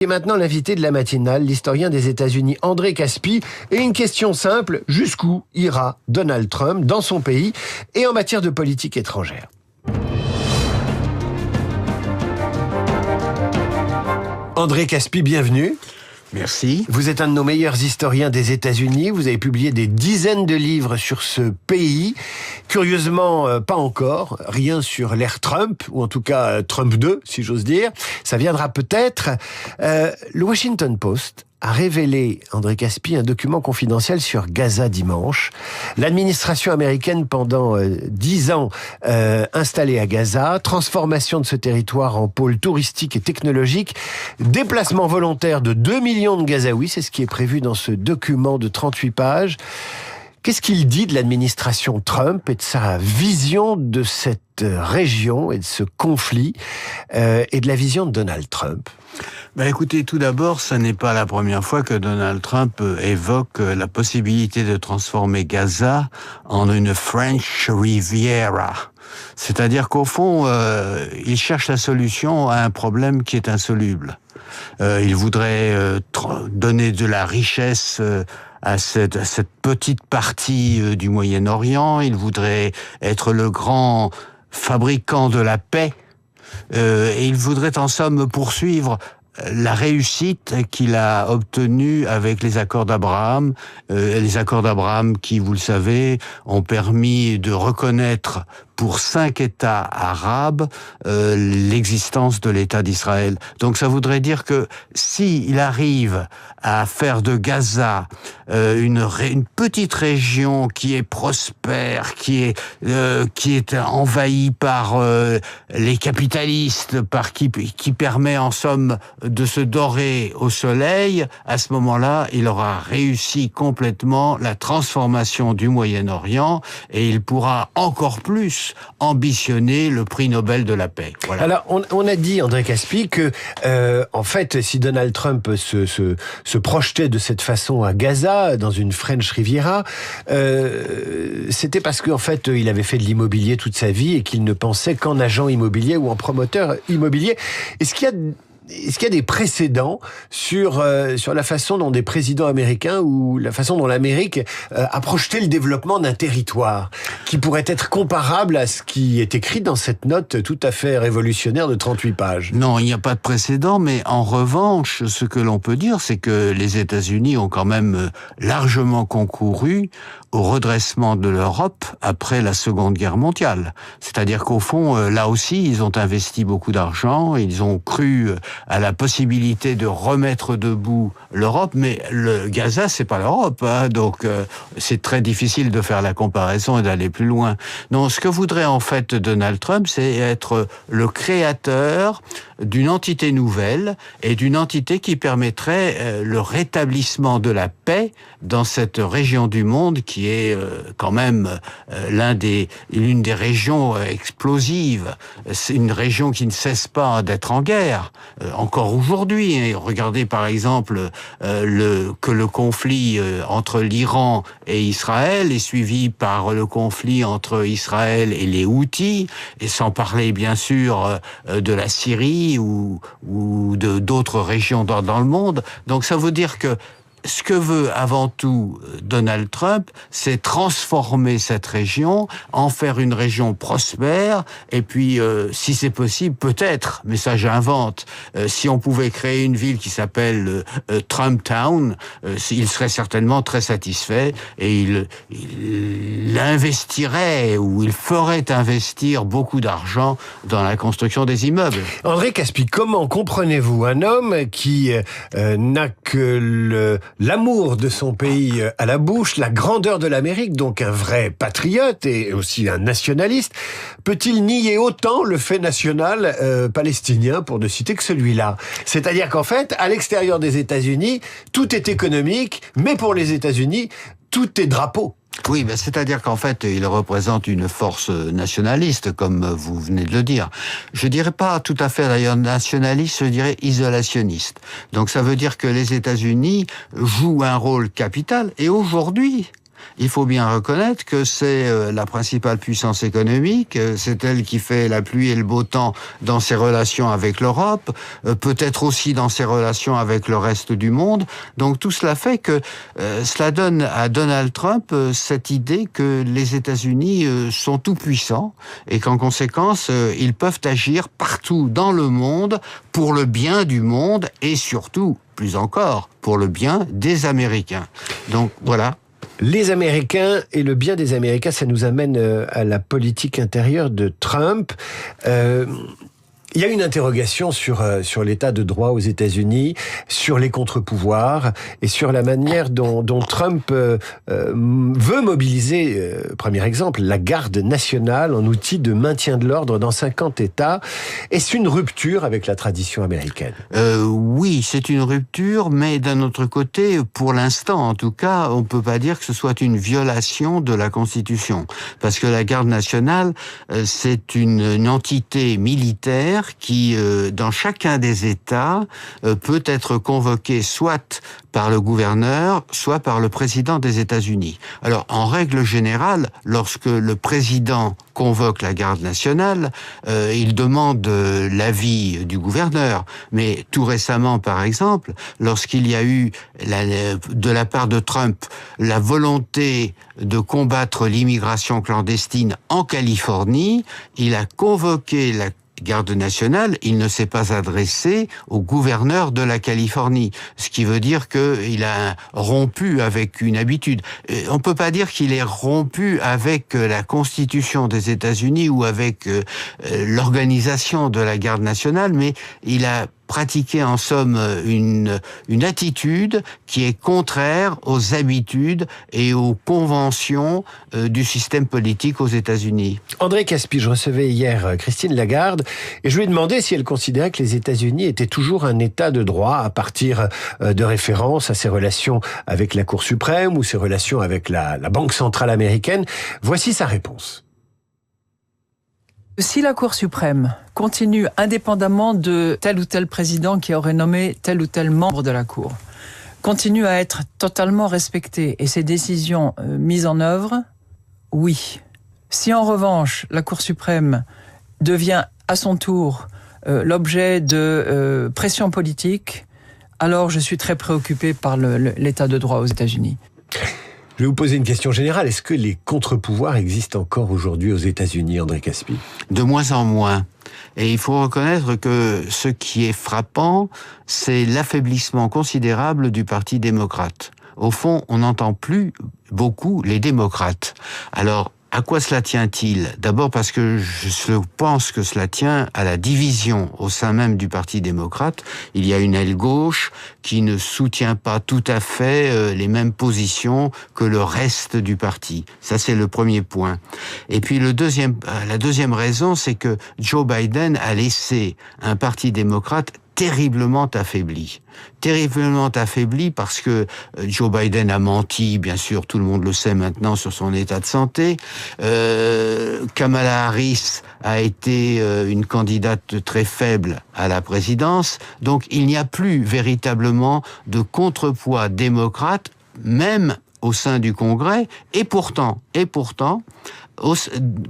Et maintenant, l'invité de la matinale, l'historien des États-Unis André Caspi. Et une question simple, jusqu'où ira Donald Trump dans son pays et en matière de politique étrangère? André Caspi, bienvenue. Merci. Vous êtes un de nos meilleurs historiens des États-Unis. Vous avez publié des dizaines de livres sur ce pays. Curieusement, pas encore. Rien sur l'ère Trump, ou en tout cas Trump 2, si j'ose dire. Ça viendra peut-être. Le Washington Post a révélé, André Caspi, un document confidentiel sur Gaza dimanche. L'administration américaine, pendant 10 ans, installée à Gaza, transformation de ce territoire en pôle touristique et technologique, déplacement volontaire de 2 millions de Gazaouis, c'est ce qui est prévu dans ce document de 38 pages. Qu'est-ce qu'il dit de l'administration Trump et de sa vision de cette région et de ce conflit et de la vision de Donald Trump? Écoutez, tout d'abord, ce n'est pas la première fois que Donald Trump évoque la possibilité de transformer Gaza en une French Riviera. C'est-à-dire qu'au fond, il cherche la solution à un problème qui est insoluble. Il voudrait donner de la richesse à cette petite partie du Moyen-Orient. Il voudrait être le grand fabricant de la paix. Et il voudrait en somme poursuivre la réussite qu'il a obtenue avec les accords d'Abraham. Les accords d'Abraham qui, vous le savez, ont permis de reconnaître pour 5 États arabes l'existence de l'État d'Israël. Donc ça voudrait dire que s'il arrive à faire de Gaza une petite région qui est prospère, qui est envahie par les capitalistes, qui permet en somme de se dorer au soleil, à ce moment-là, il aura réussi complètement la transformation du Moyen-Orient et il pourra encore plus ambitionner le prix Nobel de la paix. Voilà. Alors, on a dit, André Caspi, que en fait, si Donald Trump se projetait de cette façon à Gaza, dans une French Riviera, c'était parce qu'en fait, il avait fait de l'immobilier toute sa vie et qu'il ne pensait qu'en agent immobilier ou en promoteur immobilier. Est-ce qu'il y a des précédents sur la façon dont des présidents américains ou la façon dont l'Amérique a projeté le développement d'un territoire qui pourrait être comparable à ce qui est écrit dans cette note tout à fait révolutionnaire de 38 pages? Non, il n'y a pas de précédent, mais en revanche, ce que l'on peut dire, c'est que les États-Unis ont quand même largement concouru au redressement de l'Europe après la Seconde Guerre mondiale. C'est-à-dire qu'au fond, là aussi, ils ont investi beaucoup d'argent, ils ont cru à la possibilité de remettre debout l'Europe, mais le Gaza, c'est pas l'Europe, hein, donc c'est très difficile de faire la comparaison et d'aller plus loin. Donc, ce que voudrait en fait Donald Trump, c'est être le créateur d'une entité nouvelle et d'une entité qui permettrait le rétablissement de la paix dans cette région du monde qui est quand même l'une des régions explosives. C'est une région qui ne cesse pas d'être en guerre. Encore aujourd'hui, regardez par exemple que le conflit entre l'Iran et Israël est suivi par le conflit entre Israël et les Houthis, et sans parler bien sûr de la Syrie ou d'autres régions dans le monde. Donc ça veut dire que ce que veut avant tout Donald Trump, c'est transformer cette région, en faire une région prospère, et puis, si c'est possible, peut-être, mais ça j'invente, si on pouvait créer une ville qui s'appelle Trump Town, il serait certainement très satisfait, et il investirait, ou il ferait investir beaucoup d'argent dans la construction des immeubles. André Caspi, comment comprenez-vous un homme qui n'a que l'amour de son pays à la bouche, la grandeur de l'Amérique, donc un vrai patriote et aussi un nationaliste, peut-il nier autant le fait national palestinien, pour ne citer que celui-là? C'est-à-dire qu'en fait, à l'extérieur des États-Unis, tout est économique, mais pour les États-Unis, tout est drapeau. Oui, c'est-à-dire qu'en fait, il représente une force nationaliste, comme vous venez de le dire. Je dirais pas tout à fait d'ailleurs nationaliste, je dirais isolationniste. Donc ça veut dire que les États-Unis jouent un rôle capital, et aujourd'hui, Il faut bien reconnaître que c'est la principale puissance économique, c'est elle qui fait la pluie et le beau temps dans ses relations avec l'Europe, peut-être aussi dans ses relations avec le reste du monde. Donc tout cela fait que cela donne à Donald Trump cette idée que les États-Unis sont tout puissants et qu'en conséquence, ils peuvent agir partout dans le monde pour le bien du monde et surtout, plus encore, pour le bien des Américains. Donc voilà. Les Américains et le bien des Américains, ça nous amène à la politique intérieure de Trump. Il y a une interrogation sur l'état de droit aux États-Unis, sur les contre-pouvoirs et sur la manière dont Trump veut mobiliser, premier exemple, la garde nationale en outil de maintien de l'ordre dans 50 États. Est-ce une rupture avec la tradition américaine ? Oui, c'est une rupture, mais d'un autre côté, pour l'instant en tout cas, on peut pas dire que ce soit une violation de la Constitution. Parce que la garde nationale, c'est une entité militaire qui, dans chacun des États, peut être convoqué soit par le gouverneur, soit par le président des États-Unis. Alors, en règle générale, lorsque le président convoque la garde nationale, il demande l'avis du gouverneur. Mais tout récemment, par exemple, lorsqu'il y a eu, de la part de Trump, la volonté de combattre l'immigration clandestine en Californie, il a convoqué la garde nationale, il ne s'est pas adressé au gouverneur de la Californie, ce qui veut dire qu'il a rompu avec une habitude. On peut pas dire qu'il est rompu avec la Constitution des États-Unis ou avec l'organisation de la garde nationale, mais il a pratiquer en somme une attitude qui est contraire aux habitudes et aux conventions du système politique aux États-Unis. André Caspi, je recevais hier Christine Lagarde et je lui ai demandé si elle considérait que les États-Unis étaient toujours un État de droit à partir de références à ses relations avec la Cour suprême ou ses relations avec la Banque centrale américaine. Voici sa réponse. Si la Cour suprême continue indépendamment de tel ou tel président qui aurait nommé tel ou tel membre de la Cour, continue à être totalement respectée et ses décisions mises en œuvre, oui. Si en revanche la Cour suprême devient à son tour l'objet de pression politique, alors je suis très préoccupé par l'état de droit aux États-Unis. Je vais vous poser une question générale. Est-ce que les contre-pouvoirs existent encore aujourd'hui aux États-Unis, André Caspi ? De moins en moins. Et il faut reconnaître que ce qui est frappant, c'est l'affaiblissement considérable du Parti démocrate. Au fond, on n'entend plus beaucoup les démocrates. Alors, à quoi cela tient-il ? D'abord parce que je pense que cela tient à la division au sein même du Parti démocrate. Il y a une aile gauche qui ne soutient pas tout à fait les mêmes positions que le reste du parti. Ça, c'est le premier point. Et puis la deuxième raison, c'est que Joe Biden a laissé un Parti démocrate terriblement affaibli. Terriblement affaibli parce que Joe Biden a menti, bien sûr, tout le monde le sait maintenant, sur son état de santé. Kamala Harris a été une candidate très faible à la présidence. Donc il n'y a plus véritablement de contrepoids démocrate, même au sein du Congrès. Et pourtant,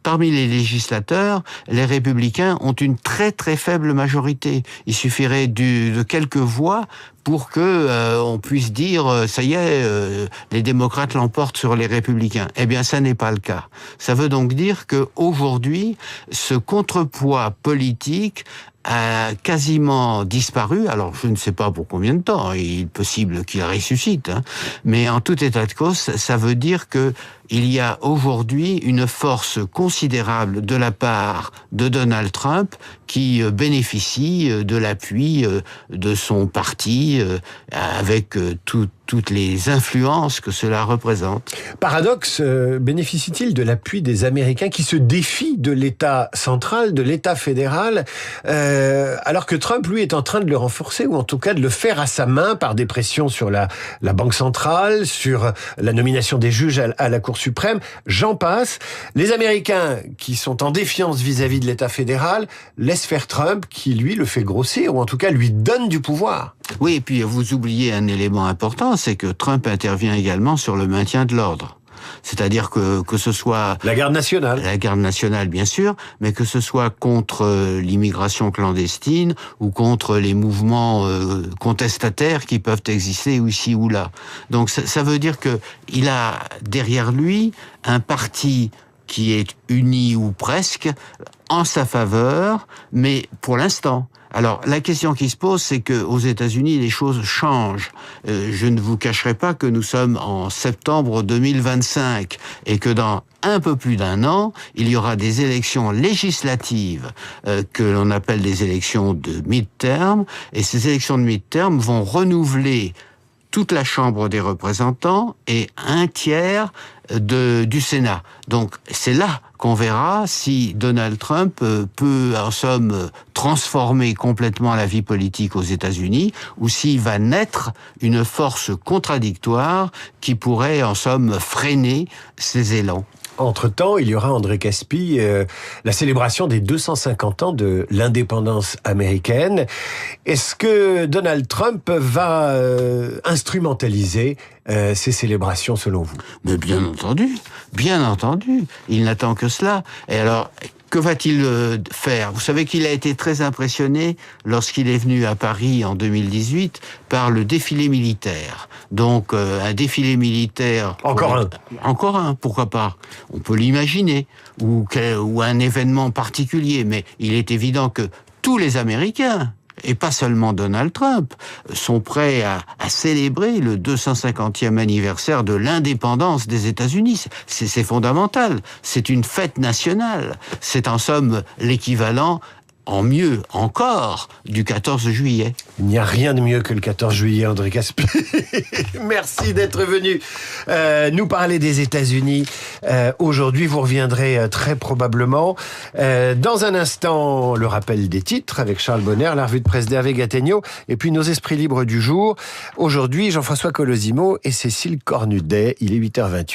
parmi les législateurs, les républicains ont une très très faible majorité. Il suffirait de quelques voix pour que on puisse dire ça y est, les démocrates l'emportent sur les républicains. Eh bien, ça n'est pas le cas. Ça veut donc dire que aujourd'hui, ce contrepoids politique a quasiment disparu. Alors, je ne sais pas pour combien de temps. Il est possible qu'il ressuscite. Mais en tout état de cause, ça veut dire que il y a aujourd'hui une force considérable de la part de Donald Trump qui bénéficie de l'appui de son parti avec toutes les influences que cela représente. Paradoxe, bénéficie-t-il de l'appui des Américains qui se défient de l'État central, de l'État fédéral, alors que Trump, lui, est en train de le renforcer, ou en tout cas de le faire à sa main par des pressions sur la Banque centrale, sur la nomination des juges à la Cour suprême, j'en passe. Les Américains, qui sont en défiance vis-à-vis de l'État fédéral, laissent faire Trump, qui, lui, le fait grossir, ou en tout cas lui donne du pouvoir. Oui, et puis vous oubliez un élément important, c'est que Trump intervient également sur le maintien de l'ordre. C'est-à-dire que ce soit La garde nationale. la garde nationale, bien sûr, mais que ce soit contre l'immigration clandestine ou contre les mouvements contestataires qui peuvent exister ici ou là. Donc ça veut dire que il a derrière lui un parti qui est uni ou presque en sa faveur, mais pour l'instant. Alors, la question qui se pose, c'est que aux États-Unis, les choses changent. Je ne vous cacherai pas que nous sommes en septembre 2025 et que dans un peu plus d'un an, il y aura des élections législatives que l'on appelle des élections de mid-term, et ces élections de mid-term vont renouveler toute la Chambre des représentants et un tiers du Sénat. Donc c'est là qu'on verra si Donald Trump peut en somme transformer complètement la vie politique aux États-Unis ou s'il va naître une force contradictoire qui pourrait en somme freiner ses élans. Entre-temps, il y aura, André Caspi, la célébration des 250 ans de l'indépendance américaine. Est-ce que Donald Trump va instrumentaliser ces célébrations, selon vous? Mais bien entendu, il n'attend que cela. Et alors, que va-t-il faire? Vous savez qu'il a été très impressionné lorsqu'il est venu à Paris en 2018 par le défilé militaire. Donc un défilé militaire... Encore un, pourquoi pas? On peut l'imaginer. Ou un événement particulier. Mais il est évident que tous les Américains, et pas seulement Donald Trump, sont prêts à célébrer le 250e anniversaire de l'indépendance des États-Unis. C'est fondamental. C'est une fête nationale. C'est en somme l'équivalent, en mieux encore, du 14 juillet. Il n'y a rien de mieux que le 14 juillet, André Caspi. Merci d'être venu nous parler des États-Unis. Aujourd'hui, vous reviendrez très probablement. Dans un instant, le rappel des titres avec Charles Bonner, la revue de presse d'Hervé Gattegno, et puis nos esprits libres du jour. Aujourd'hui, Jean-François Colosimo et Cécile Cornudet. Il est 8h28.